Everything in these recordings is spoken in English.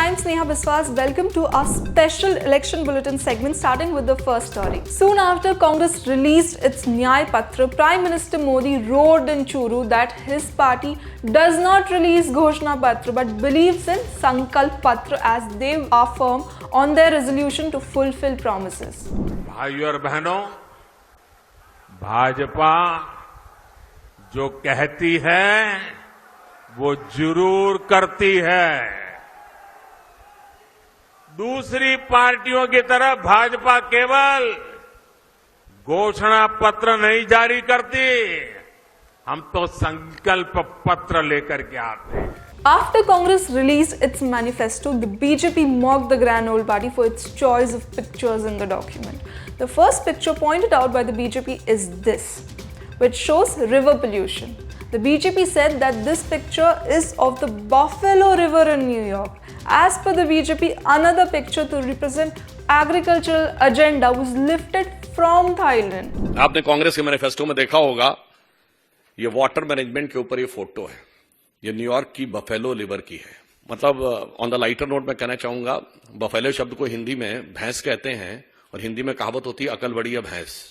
I'm Sneha Biswas. Welcome to our special election bulletin segment, starting with the first story. Soon after Congress released its Nyay Patra, Prime Minister Modi wrote in Churu that his party does not release Ghoshna Patra but believes in Sankalp Patra as they are firm on their resolution to fulfill promises. भाइयों और बहनों, भाजपा जो कहती है वो जरूर करती है। दूसरी पार्टियों की तरह भाजपा केवल घोषणा पत्र नहीं जारी करती, हम तो संकल्प पत्र लेकर के आते हैं। After Congress released its manifesto, the BJP mocked the grand old party for its choice of pictures in the document. The first picture pointed out by the BJP is this, which shows river pollution. The BJP said that this picture is of the Buffalo River in New York. As per the BJP, another picture to represent agricultural agenda was lifted from Thailand. आपने कांग्रेस के manifesto में देखा होगा, ये water management के ऊपर ये photo है। ये न्यूयॉर्क की बफेलो लिवर की है। मतलब ऑन द लाइटर नोट मैं कहना चाहूंगा, बफेलो शब्द को हिंदी में भैंस कहते हैं और हिंदी में कहावत होती है अकल बड़ी है भैंस।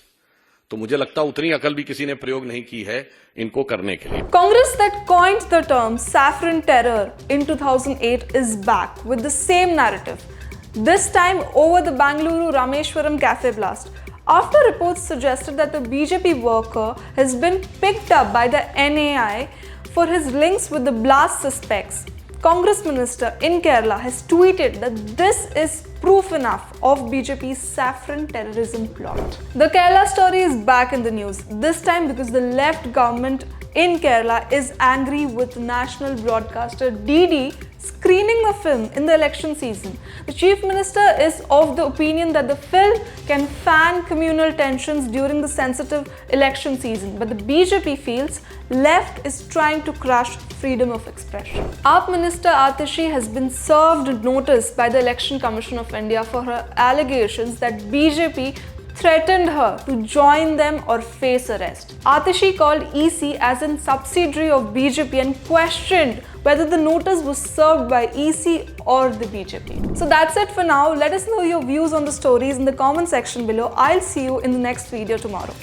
तो मुझे लगता उतनी अकल भी किसी ने प्रयोग नहीं की है इनको करने के लिए। Congress that coined the term saffron terror in 2008 is back with the same narrative. This time over the Bangalore Rameshwaram cafe blast. After reports suggested that the BJP worker has been picked up by the NAI for his links with the blast suspects, Congress minister in Kerala has tweeted that this is proof enough of BJP's saffron terrorism plot. The Kerala story is back in the news, this time because the left government in Kerala is angry with national broadcaster DD screening the film in the election season. The chief minister is of the opinion that the film can fan communal tensions during the sensitive election season, but the BJP feels left is trying to crush freedom of expression. AAP Minister Atishi has been served notice by the Election Commission of India for her allegations that BJP threatened her to join them or face arrest. Atishi called EC as a subsidiary of BJP and questioned whether the notice was served by EC or the BJP. So that's it for now. Let us know your views on the stories in the comment section below. I'll see you in the next video tomorrow.